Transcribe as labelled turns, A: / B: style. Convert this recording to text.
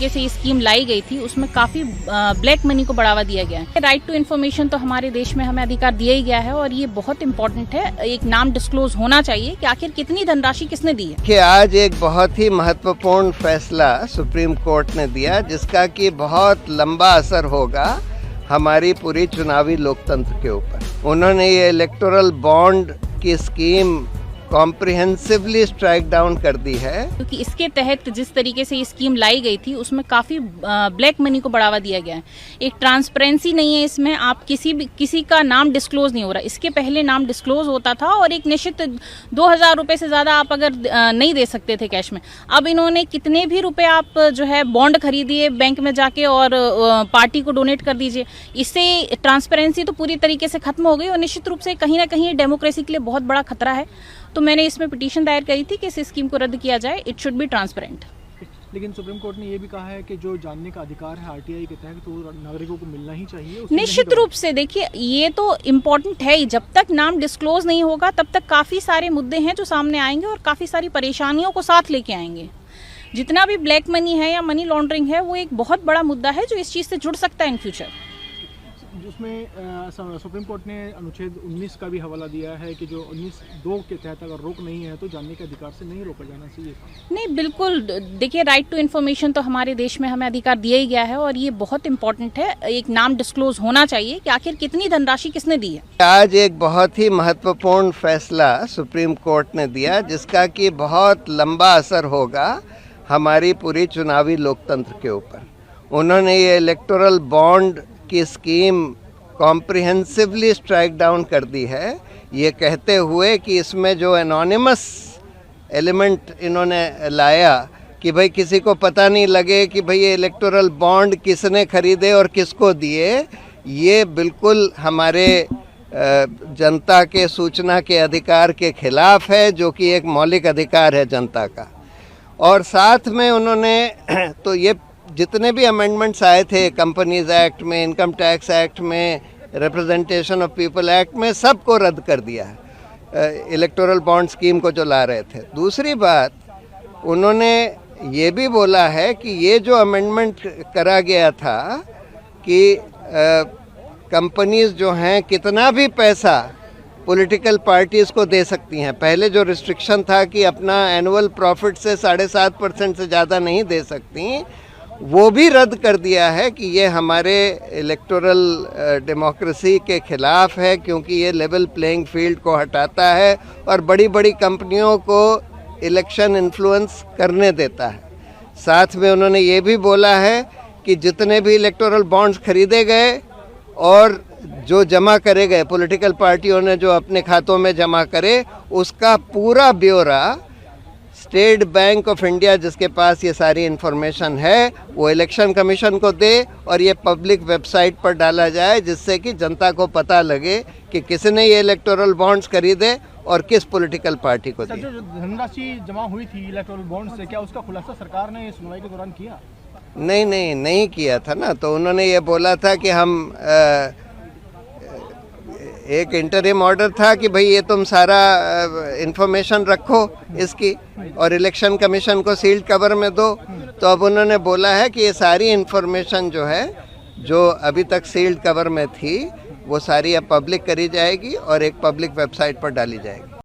A: से स्कीम लाई गई थी उसमें काफी ब्लैक मनी को बढ़ावा दिया गया है। राइट टू इन्फॉर्मेशन तो हमारे देश में हमें अधिकार दिया ही गया है और ये बहुत इंपॉर्टेंट है। एक नाम डिस्क्लोज होना चाहिए कि आखिर कितनी धनराशि किसने दी है।
B: कि आज एक बहुत ही महत्वपूर्ण फैसला सुप्रीम कोर्ट ने दिया जिसका कि बहुत लंबा असर होगा हमारी पूरी चुनावी लोकतंत्र के ऊपर। उन्होंने ये इलेक्टोरल बॉन्ड की स्कीम कॉम्प्रिहेंसिवली स्ट्राइक डाउन कर दी है,
A: क्योंकि इसके तहत जिस तरीके से ये स्कीम लाई गई थी उसमें काफी ब्लैक मनी को बढ़ावा दिया गया है। एक ट्रांसपेरेंसी नहीं है इसमें, आप किसी का नाम डिस्क्लोज नहीं हो रहा। इसके पहले नाम डिस्क्लोज होता था और एक निश्चित 2000 रुपए से ज्यादा आप अगर नहीं दे सकते थे कैश में। अब इन्होंने कितने भी रुपए आप जो है बॉन्ड खरीदिए बैंक में जाके और पार्टी को डोनेट कर दीजिए। इससे ट्रांसपेरेंसी तो पूरी तरीके से खत्म हो गई और निश्चित रूप से कहीं ना कहीं डेमोक्रेसी के लिए बहुत बड़ा खतरा है। तो मैंने इसमें पिटीशन दायर करी थी कि इस स्कीम को रद्द किया जाए। It should be transparent.
C: लेकिन सुप्रीम कोर्ट ने ये भी कहा है कि जो जानने का अधिकार है आरटीआई के तहत तो नागरिकों को मिलना ही चाहिए।
A: निश्चित रूप से देखिए ये तो इम्पोर्टेंट है ही। जब तक नाम डिस्क्लोज नहीं होगा तब तक काफी सारे मुद्दे हैं जो सामने आएंगे और काफी सारी परेशानियों को साथ लेके आएंगे। जितना भी ब्लैक मनी है या मनी लॉन्ड्रिंग है वो एक बहुत बड़ा मुद्दा है जो इस चीज से जुड़ सकता है इन फ्यूचर।
C: उसमें सुप्रीम कोर्ट ने अनुच्छेद 19 का भी हवाला दिया है कि जो 19(2) के तहत अगर रोक नहीं है तो जानने के अधिकार से नहीं रोका जाना चाहिए।
A: नहीं, बिल्कुल देखिए राइट टू इन्फॉर्मेशन तो हमारे देश में हमें अधिकार दिया ही गया है और ये बहुत इंपॉर्टेंट है। एक नाम डिस्क्लोज होना चाहिए कि आखिर कितनी धनराशि किसने दी है।
B: आज एक बहुत ही महत्वपूर्ण फैसला सुप्रीम कोर्ट ने दिया जिसका कि बहुत लंबा असर होगा हमारी पूरी चुनावी लोकतंत्र के ऊपर। उन्होंने ये इलेक्टोरल बॉन्ड की स्कीम कॉम्प्रिहेंसिवली स्ट्राइक डाउन कर दी है, ये कहते हुए कि इसमें जो एनोनिमस एलिमेंट इन्होंने लाया कि भाई किसी को पता नहीं लगे कि भाई ये इलेक्टोरल बॉन्ड किसने खरीदे और किसको दिए, ये बिल्कुल हमारे जनता के सूचना के अधिकार के खिलाफ है जो कि एक मौलिक अधिकार है जनता का। और साथ में उन्होंने तो ये जितने भी अमेंडमेंट्स आए थे कंपनीज एक्ट में, इनकम टैक्स एक्ट में, रिप्रेजेंटेशन ऑफ पीपल एक्ट में, सबको रद्द कर दिया है इलेक्टोरल बॉन्ड स्कीम को जो ला रहे थे। दूसरी बात उन्होंने ये भी बोला है कि ये जो अमेंडमेंट करा गया था कि कंपनीज जो हैं कितना भी पैसा पॉलिटिकल पार्टीज़ को दे सकती हैं। पहले जो रिस्ट्रिक्शन था कि अपना एनुअल प्रॉफिट से 7.5% से ज़्यादा नहीं दे सकती, वो भी रद्द कर दिया है कि ये हमारे इलेक्टोरल डेमोक्रेसी के खिलाफ है क्योंकि ये लेवल प्लेइंग फील्ड को हटाता है और बड़ी बड़ी कंपनियों को इलेक्शन इन्फ्लुएंस करने देता है। साथ में उन्होंने ये भी बोला है कि जितने भी इलेक्टोरल बॉन्ड्स खरीदे गए और जो जमा करे गए पॉलिटिकल पार्टियों ने जो अपने खातों में जमा करे, उसका पूरा ब्यौरा स्टेट बैंक ऑफ इंडिया जिसके पास ये सारी इन्फॉर्मेशन है वो इलेक्शन कमीशन को दे और ये पब्लिक वेबसाइट पर डाला जाए जिससे कि जनता को पता लगे कि किसने ये इलेक्टोरल बॉन्ड्स खरीदे और किस पॉलिटिकल पार्टी को दी।
C: जो धनराशि जमा हुई थी इलेक्टोरल बॉन्ड से, क्या उसका खुलासा सरकार ने सुनवाई के दौरान किया?
B: नहीं किया था ना। तो उन्होंने ये बोला था कि हम एक इंटरिम ऑर्डर था कि भाई ये तुम सारा इंफॉर्मेशन रखो इसकी और इलेक्शन कमीशन को सील्ड कवर में दो। तो अब उन्होंने बोला है कि ये सारी इंफॉर्मेशन जो है जो अभी तक सील्ड कवर में थी वो सारी अब पब्लिक करी जाएगी और एक पब्लिक वेबसाइट पर डाली जाएगी।